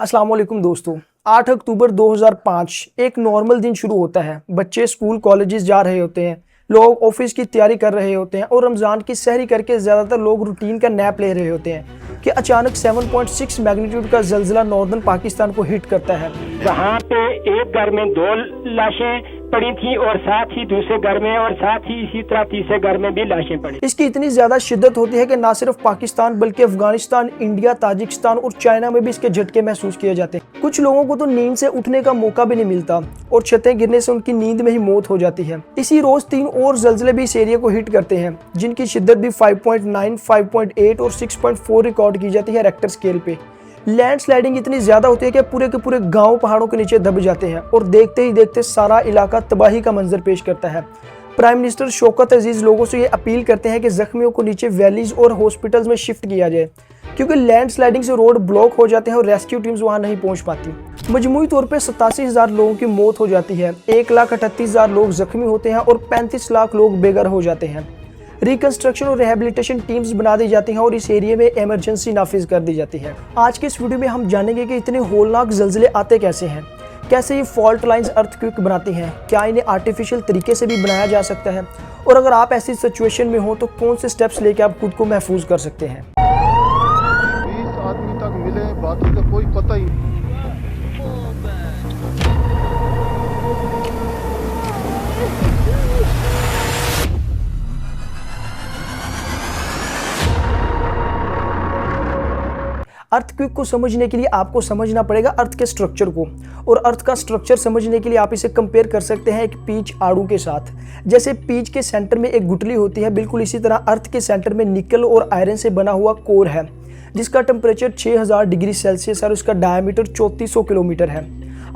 अस्सलाम वालेकुम दोस्तों। 8 अक्टूबर 2005 एक नॉर्मल दिन शुरू होता है। बच्चे स्कूल कॉलेजेस जा रहे होते हैं, लोग ऑफिस की तैयारी कर रहे होते हैं और रमज़ान की सहरी करके ज़्यादातर लोग रूटीन का नैप ले रहे होते हैं कि अचानक 7.6 मैग्नीट्यूड का ज़लज़ला नॉर्दर्न पाकिस्तान को हिट करता है। वहाँ पे एक घर में 2 लाशें पड़ी थी और साथ ही दूसरे घर में और साथ ही इसी तरह तीसरे घर में भी लाशें पड़ी। इसकी इतनी ज्यादा शिद्दत होती है कि ना सिर्फ पाकिस्तान बल्कि अफगानिस्तान, इंडिया, ताजिकिस्तान और चाइना में भी इसके झटके महसूस किए जाते हैं। कुछ लोगों को तो नींद से उठने का मौका भी नहीं मिलता और छतें गिरने से उनकी नींद में ही मौत हो जाती है। इसी रोज 3 और जलजले भी इस एरिया को हिट करते हैं, जिनकी शिद्दत भी 5.9, 5.8 और 6.4 रिकॉर्ड की जाती है रेक्टर स्केल पे। लैंडस्लाइडिंग इतनी ज्यादा होती है कि पूरे के पूरे गांव पहाड़ों के नीचे दब जाते हैं और देखते ही देखते सारा इलाका तबाही का मंजर पेश करता है। प्राइम मिनिस्टर शौकत अजीज लोगों से ये अपील करते हैं कि जख्मियों को नीचे वैलीज और हॉस्पिटल्स में शिफ्ट किया जाए, क्योंकि लैंडस्लाइडिंग से रोड ब्लॉक हो जाते हैं और रेस्क्यू टीम्स वहां नहीं पहुंच पाती। मजमूई तौर पे 87,000 लोगों की मौत हो जाती है, 1,38,000 लोग जख्मी होते हैं और 35 लाख लोग बेघर हो जाते हैं। रिकंस्ट्रक्शन और रिहेबिलिटेशन टीम्स बना दी जाती हैं और इस एरिया में इमरजेंसी नाफिज कर दी जाती है। आज के इस वीडियो में हम जानेंगे कि इतने होलनाक जलजले आते कैसे हैं, कैसे ये फॉल्ट लाइंस अर्थक्वेक बनाती हैं, क्या इन्हें आर्टिफिशियल तरीके से भी बनाया जा सकता है, और अगर आप ऐसी सिचुएशन में हो तो कौन से स्टेप्स लेके आप खुद को महफूज कर सकते हैं। 20 आदमी तक मिले, बाकी का कोई पता ही नहीं। अर्थक्वेक को समझने के लिए आपको समझना पड़ेगा अर्थ के स्ट्रक्चर को, और अर्थ का स्ट्रक्चर समझने के लिए आप इसे कंपेयर कर सकते हैं एक पीच आड़ू के साथ। जैसे पीच के सेंटर में एक गुठली होती है, बिल्कुल इसी तरह अर्थ के सेंटर में निकल और आयरन से बना हुआ कोर है, जिसका टेम्परेचर 6000 डिग्री सेल्सियस और उसका डायमीटर 3400 किलोमीटर है।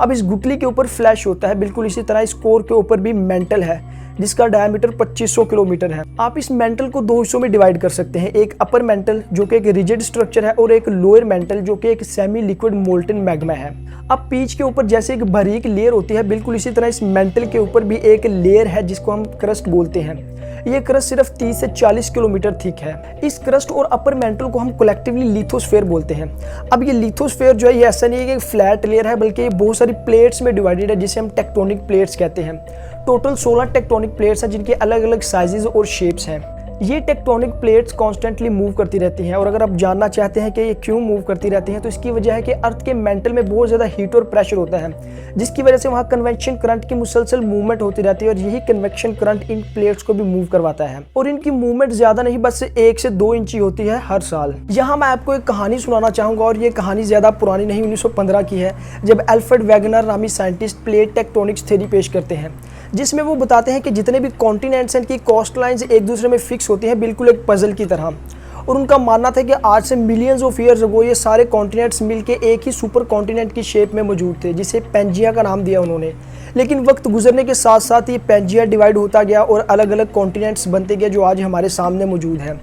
अब इस गुठली के ऊपर फ्लैश होता है, बिल्कुल इसी तरह इस कोर के ऊपर भी मेंटल है, जिसका डायमीटर 2500 किलोमीटर है। आप इस मेंटल को 2 हिस्सों में डिवाइड कर सकते हैं, एक अपर मेंटल जो कि एक रिजिड स्ट्रक्चर है और एक लोअर मेंटल जो कि एक सेमी लिक्विड मोल्टन मैग्मा है। अब पीच के ऊपर जैसे एक बारीक लेयर होती है, बिल्कुल इसी तरह इस मेंटल के ऊपर भी एक लेयर है जिसको हम क्रस्ट बोलते हैं। ये क्रस्ट सिर्फ 30 से 40 किलोमीटर थिक है। इस क्रस्ट और अपर मेंटल को हम कलेक्टिवली लिथोस्फेयर बोलते हैं। अब ये लिथोस्फेयर जो है, ये ऐसा नहीं है कि एक फ्लैट लेयर है, बल्कि ये बहुत सारी प्लेट्स में डिवाइडेड है, जिसे हम टेक्टोनिक प्लेट्स कहते हैं। टोटल 16 टेक्टोनिक प्लेट्स हैं, जिनके अलग अलग साइजेस और शेप्स हैं। ये टेक्टोनिक प्लेट्स कॉन्स्टेंटली मूव करती रहती हैं, और अगर आप जानना चाहते हैं कि ये क्यों मूव करती रहती हैं, तो इसकी वजह है कि अर्थ के मेंटल में बहुत ज़्यादा हीट और प्रेशर होता है, जिसकी वजह से वहाँ कन्वेक्शन करंट की मुसलसल मूवमेंट होती रहती है, और यही कन्वेक्शन करंट इन प्लेट्स को भी मूव करवाता है। और इनकी मूवमेंट ज़्यादा नहीं, बस 1 से 2 इंच होती है हर साल। यहाँ मैं आपको एक कहानी सुनाना चाहूँगा, और ये कहानी ज़्यादा पुरानी नहीं, 1915 की है, जब एल्फ्रेड वैगनर नामी साइंटिस्ट प्लेट टेक्टोनिक्स थ्योरी पेश करते हैं, जिसमें वो बताते हैं कि जितने भी कॉन्टिनेंट्स हैं की कोस्ट लाइन्स एक दूसरे में फिक्स होती हैं, बिल्कुल एक पजल की तरह। और उनका मानना था कि आज से मिलियंस ऑफ ईयर्स अगो ये सारे कॉन्टिनेंट्स मिलके एक ही सुपर कॉन्टिनेंट की शेप में मौजूद थे, जिसे पेंजिया का नाम दिया उन्होंने। लेकिन वक्त गुजरने के साथ साथ ये पेंजिया डिवाइड होता गया और अलग अलग कॉन्टिनेंट्स बनते गए, जो आज हमारे सामने मौजूद हैं,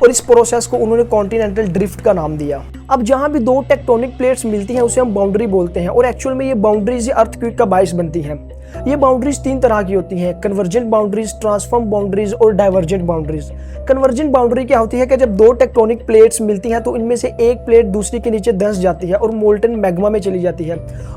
और इस प्रोसेस को उन्होंने कॉन्टिनेंटल ड्रिफ्ट का नाम दिया। अब जहाँ भी 2 टेक्टोनिक प्लेट्स मिलती हैं उसे हम बाउंड्री बोलते हैं, और एक्चुअल में ये बाउंड्रीज अर्थक्वेक का बायस बनती हैं। ये बाउंड्रीज 3 तरह की होती हैं, कन्वर्जेंट बाउंड्रीज, ट्रांसफॉर्म बाउंड्रीज और डाइवर्जेंट बाउंड्रीज। कन्वर्जेंट बाउंड्री क्या होती है कि जब 2 टेक्टोनिक प्लेट्स मिलती हैं तो इनमें से एक प्लेट दूसरी के नीचे धंस जाती है और मोल्टन मैग्मा में चली जाती है।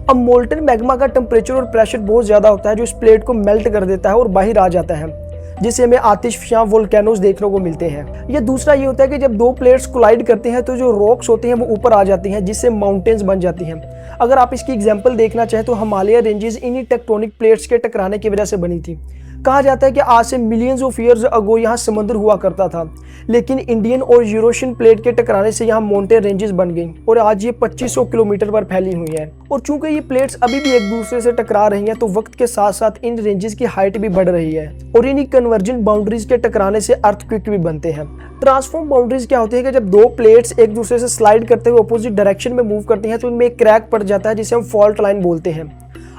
अब मोल्टन मैग्मा का टेम्परेचर और प्रेशर बहुत ज़्यादा होता है, जो इस प्लेट को मेल्ट कर देता है और बाहर आ जाता है, जिसे हमें आतिशफशां वोल्केनोज देखने को मिलते हैं। ये दूसरा ये होता है कि जब 2 प्लेट्स कोलाइड करते हैं तो जो रॉक्स होती हैं वो ऊपर आ जाती हैं, जिससे माउंटेन्स बन जाती हैं। अगर आप इसकी एग्जांपल देखना चाहें तो हिमालय रेंजेस इन्हीं टेक्टोनिक प्लेट्स के टकराने की वजह से बनी थी। कहा जाता है कि आज से मिलियंस ऑफ ईयर्स अगो यहाँ समुद्र हुआ करता था, लेकिन इंडियन और यूरोशियन प्लेट के टकराने से यहाँ माउंटेन रेंजेस बन गई और आज ये 2500 किलोमीटर पर फैली हुई हैं। और चूंकि ये प्लेट्स अभी भी एक दूसरे से टकरा रही हैं, तो वक्त के साथ साथ इन रेंजेस की हाइट भी बढ़ रही है, और इन्हीं कन्वर्जेंट बाउंड्रीज के टकराने से अर्थक्वेक भी बनते हैं। ट्रांसफॉर्म बाउंड्रीज क्या होती है कि जब 2 प्लेट्स एक दूसरे से स्लाइड करते हुए अपोजिट डायरेक्शन में मूव करती हैं तो इनमें एक क्रैक पड़ जाता है, जिसे हम फॉल्ट लाइन बोलते हैं।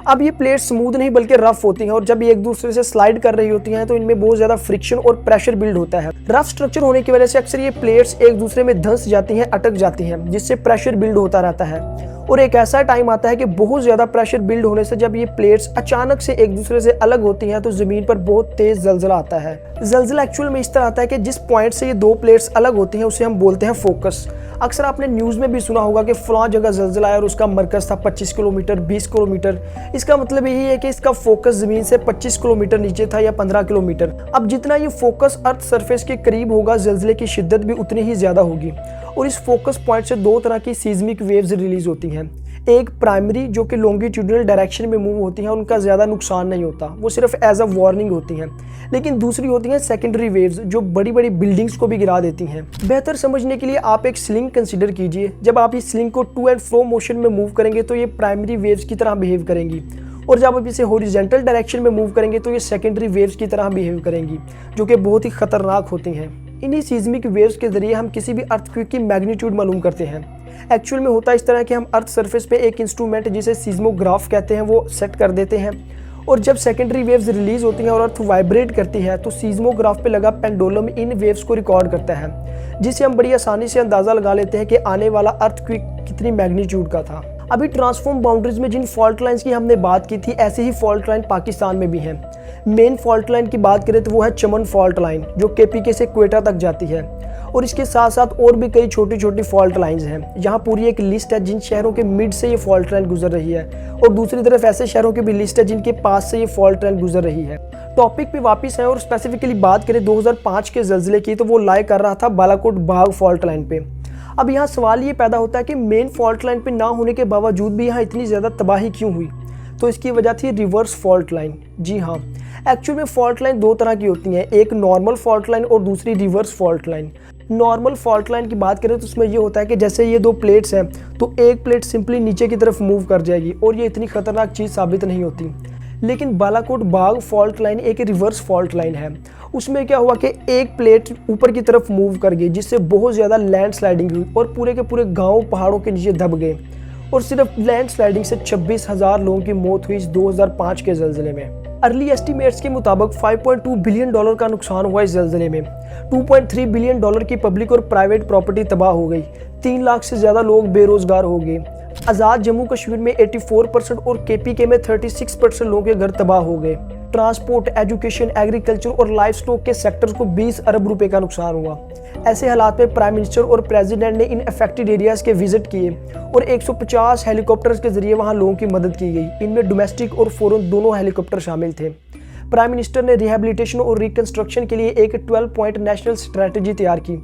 अब ये प्लेट स्मूथ नहीं बल्कि रफ होती हैं, और जब ये एक दूसरे से स्लाइड कर रही होती हैं तो इनमें बहुत ज्यादा फ्रिक्शन और प्रेशर बिल्ड होता है। रफ स्ट्रक्चर होने की वजह से अक्सर ये प्लेट्स एक दूसरे में धंस जाती हैं, अटक जाती हैं, जिससे प्रेशर बिल्ड होता रहता है। और एक ऐसा टाइम आता है कि बहुत ज़्यादा प्रेशर बिल्ड होने से जब ये प्लेट्स अचानक से एक दूसरे से अलग होती हैं तो ज़मीन पर बहुत तेज़ जलजला आता है। जलजला एक्चुअल में इस तरह आता है कि जिस पॉइंट से ये दो प्लेट्स अलग होती हैं उसे हम बोलते हैं फोकस। अक्सर आपने न्यूज़ में भी सुना होगा कि फलां जगह ज़लज़ला आया और उसका मरकज़ था 25 किलोमीटर 20 किलोमीटर। इसका मतलब यही है कि इसका फोकस ज़मीन से 25 किलोमीटर नीचे था या 15 किलोमीटर। अब जितना ये फोकस अर्थ सरफेस के करीब होगा, ज़लज़ले की शिद्दत भी उतनी ही ज़्यादा होगी। और इस फोकस पॉइंट से दो तरह की सीज़मिक वेव्स रिलीज होती हैं। एक प्राइमरी जो कि लॉन्गिट्यूडिनल डायरेक्शन में मूव होती हैं, उनका ज़्यादा नुकसान नहीं होता, वो सिर्फ एज अ वार्निंग होती हैं। लेकिन दूसरी होती हैं सेकेंडरी वेव्स जो बड़ी बड़ी बिल्डिंग्स को भी गिरा देती हैं। बेहतर समझने के लिए आप एक स्लिंग कंसिडर कीजिए। जब आप इस स्लिंग को टू एंड फ्रो मोशन में मूव करेंगे तो ये प्राइमरी वेव्स की तरह बिहेव करेंगी, और जब आप इसे हॉरिजॉन्टल डायरेक्शन में मूव करेंगे तो ये सेकेंडरी वेव्स की तरह बिहेव करेंगी, जो कि बहुत ही खतरनाक होती हैं। इन्हीं सीज़मिक वेव्स के जरिए हम किसी भी अर्थक्वेक की मैग्नीट्यूड मालूम करते हैं। एक्चुअल में होता इस तरह कि हम अर्थ सरफेस पे एक इंस्ट्रूमेंट जिसे सीज़मोग्राफ कहते हैं वो सेट कर देते हैं, और जब सेकेंडरी वेव्स रिलीज होती हैं और अर्थ वाइब्रेट करती है तो सीज़मोग्राफ पे लगा पेंडुलम इन वेव्स को रिकॉर्ड करता है, जिससे हम बड़ी आसानी से अंदाज़ा लगा लेते हैं कि आने वाला अर्थक्वेक कितनी मैग्नीट्यूड का था। अभी ट्रांसफॉर्म बाउंड्रीज में जिन फॉल्ट लाइन्स की हमने बात की थी, ऐसे ही फॉल्ट लाइन पाकिस्तान में भी हैं। मेन फॉल्ट लाइन की बात करें तो वो है चमन फॉल्ट लाइन जो केपीके से क्वेटा तक जाती है, और इसके साथ साथ और भी कई छोटी छोटी फॉल्ट लाइंस हैं। यहाँ पूरी एक लिस्ट है जिन शहरों के मिड से ये फॉल्ट लाइन गुजर रही है, और दूसरी तरफ ऐसे शहरों की भी लिस्ट है जिनके पास से ये फॉल्ट लाइन गुजर रही है। टॉपिक पे वापस है और स्पेसिफिकली बात करें 2005 के ज़लज़ले की, तो वो लाई कर रहा था बालाकोट बाग फॉल्ट लाइन पे। अब यहाँ सवाल ये पैदा होता है कि मेन फॉल्ट लाइन पे ना होने के बावजूद भी यहाँ इतनी ज़्यादा तबाही क्यों हुई? तो इसकी वजह थी रिवर्स फॉल्ट लाइन। जी हाँ, एक्चुअल में फॉल्ट लाइन दो तरह की होती हैं, एक नॉर्मल फॉल्ट लाइन और दूसरी reverse fault line. Normal fault line की बात करें तो उसमें ये होता है कि जैसे ये दो प्लेट्स हैं तो एक प्लेट सिंपली नीचे की तरफ मूव कर जाएगी और ये इतनी खतरनाक चीज़ साबित नहीं होती। लेकिन बालाकोट बाग फॉल्ट लाइन एक रिवर्स फॉल्ट लाइन है। उसमें क्या हुआ कि एक प्लेट ऊपर की तरफ मूव कर गई, जिससे बहुत ज़्यादा लैंड स्लाइडिंग हुई और पूरे के पूरे गाँव पहाड़ों के नीचे दब गए, और सिर्फ लैंड स्लाइडिंग से 26,000 लोगों की मौत हुई इस 2005 के ज़लज़ले में। अर्ली एस्टीमेट्स के मुताबिक $5.2 बिलियन का नुकसान हुआ इस ज़लज़ले में। $2.3 बिलियन की पब्लिक और प्राइवेट प्रॉपर्टी तबाह हो गई। 3 लाख से ज़्यादा लोग बेरोज़गार हो गए। आज़ाद जम्मू कश्मीर में 84% और केपीके में 36% लोगों के घर तबाह हो गए। ट्रांसपोर्ट, एजुकेशन, एग्रीकल्चर और लाइफ स्टॉक के सेक्टर्स को 20 अरब रुपए का नुकसान हुआ। ऐसे हालात में प्राइम मिनिस्टर और प्रेसिडेंट ने इन अफेक्टेड एरियाज़ के विजिट किए और 150 हेलीकॉप्टर्स के जरिए वहां लोगों की मदद की गई। इनमें डोमेस्टिक और फॉरेन दोनों हेलीकॉप्टर शामिल थे। प्राइम मिनिस्टर ने रिहेबिलिटेशन और रिकंस्ट्रक्शन के लिए एक 12 पॉइंट नेशनल स्ट्रैटेजी तैयार की,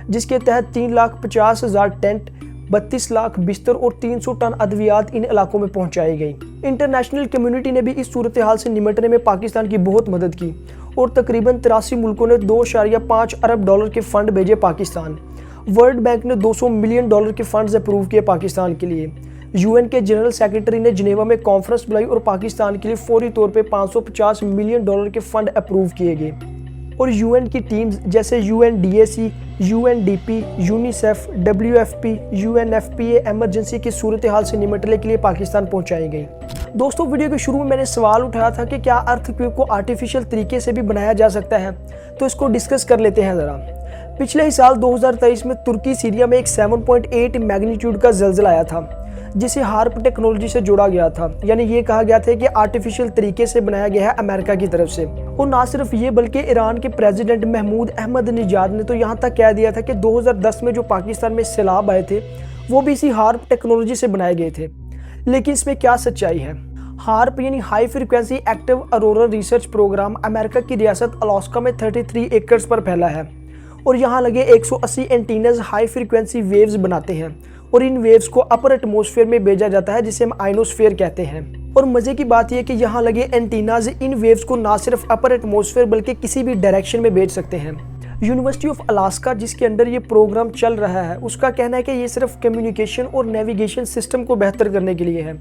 जिसके तहत 3,50,000 टेंट, 32 लाख बिस्तर और 300 टन अद्वियात इन इलाकों में पहुंचाई गई। इंटरनेशनल कम्युनिटी ने भी इस सूरत हाल से निपटने में पाकिस्तान की बहुत मदद की और तकरीबन 83 मुल्कों ने $2.5 अरब के फंड भेजे पाकिस्तान। वर्ल्ड बैंक ने $200 मिलियन के फंड्स अप्रूव किए पाकिस्तान के लिए। यूएन के जनरल सेक्रेटरी ने जिनेवा में कॉन्फ्रेंस बुलाई और पाकिस्तान के लिए फौरी तौर पे $550 मिलियन के फंड अप्रूव किए गए, और यूएन की टीम्स जैसे UNDAC, UNDP, UNICEF, WFP, UNFPA emergency की सूरत हाल से निपटने के लिए पाकिस्तान पहुंचाई गई। दोस्तों, वीडियो के शुरू में मैंने सवाल उठाया था कि क्या अर्थक्वेक को आर्टिफिशियल तरीके से भी बनाया जा सकता है, तो इसको डिस्कस कर लेते हैं ज़रा। पिछले ही साल 2023 में तुर्की सीरिया में एक 7.8 मैग्नीट्यूड का ज़लज़ला आया था, जिसे हार्प टेक्नोलॉजी से जोड़ा गया था। यानी ये कहा गया था कि आर्टिफिशियल तरीके से बनाया गया है अमेरिका की तरफ से। और ना सिर्फ ये बल्कि ईरान के प्रेसिडेंट महमूद अहमदनेजाद ने तो यहाँ तक कह दिया था कि 2010 में जो पाकिस्तान में सैलाब आए थे वो भी इसी हार्प टेक्नोलॉजी से बनाए गए थे। लेकिन इसमें क्या सच्चाई है? हार्प यानी high frequency active aurora research program America की रियासत अलास्का में 33 एकड़ पर फैला है, और यहाँ लगे 180 एंटीनाज हाई फ्रीक्वेंसी वेव्स बनाते हैं, और इन वेव्स को अपर एटमॉस्फेयर में भेजा जाता है, जिसे हम आइनोस्फेयर कहते हैं। और मजे की बात यह कि यहाँ लगे एंटीनाज इन वेव्स को ना सिर्फ अपर एटमॉस्फेयर बल्कि किसी भी डायरेक्शन में भेज सकते हैं। यूनिवर्सिटी ऑफ अलास्का, जिसके अंडर ये प्रोग्राम चल रहा है, उसका कहना है कि ये सिर्फ कम्युनिकेशन और नेविगेशन सिस्टम को बेहतर करने के लिए है,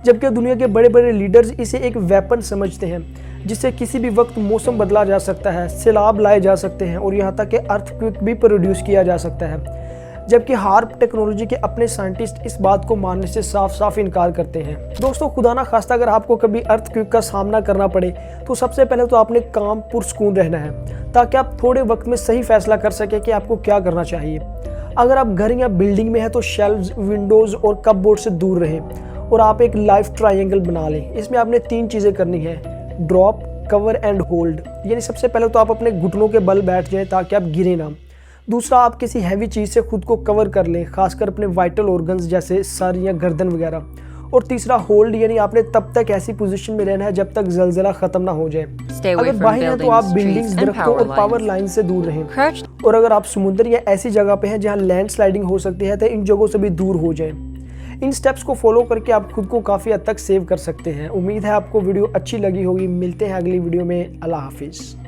जबकि दुनिया के बड़े बड़े लीडर्स इसे एक वेपन समझते हैं जिससे किसी भी वक्त मौसम बदला जा सकता है, सैलाब लाए जा सकते हैं और यहाँ तक कि अर्थक्वेक भी प्रोड्यूस किया जा सकता है। जबकि हार्प टेक्नोलॉजी के अपने साइंटिस्ट इस बात को मानने से साफ साफ इनकार करते हैं। दोस्तों, खुदा ना खास्ता अगर आपको कभी अर्थक्वेक का सामना करना पड़े तो सबसे पहले तो आपने काम पुरसकून रहना है, ताकि आप थोड़े वक्त में सही फैसला कर सकें कि आपको क्या करना चाहिए। अगर आप घर या बिल्डिंग में हैं तो शेल्व्स, विंडोज़ और कपबोर्ड से दूर रहें और आप एक लाइफ ट्रायंगल बना लें। इसमें आपने 3 चीज़ें करनी है: ड्रॉप, कवर एंड होल्ड। यानी सबसे पहले तो आप अपने घुटनों के बल बैठ जाएं ताकि आप गिरे ना। दूसरा, आप किसी हैवी चीज़ से खुद को कवर कर लें, खासकर अपने वाइटल ऑर्गन्स जैसे सर या गर्दन वगैरह। और तीसरा, होल्ड, यानी आपने तब तक ऐसी पोजीशन में रहना है जब तक जलजला खत्म ना हो जाए। Stay away अगर from बाहर हैं तो आप buildings, बिल्डिंग्स, trees, and दरख्तों power और पावर lines. लाइन से दूर रहें। Crouch और अगर आप समुद्र या ऐसी जगह पे हैं जहां लैंडस्लाइडिंग हो सकती है तो इन जगहों से भी दूर हो जाएं। इन स्टेप्स को फॉलो करके आप खुद को काफ़ी हद तक सेव कर सकते हैं। उम्मीद है आपको वीडियो अच्छी लगी होगी। मिलते हैं अगली वीडियो में। अल्लाह हाफिज़।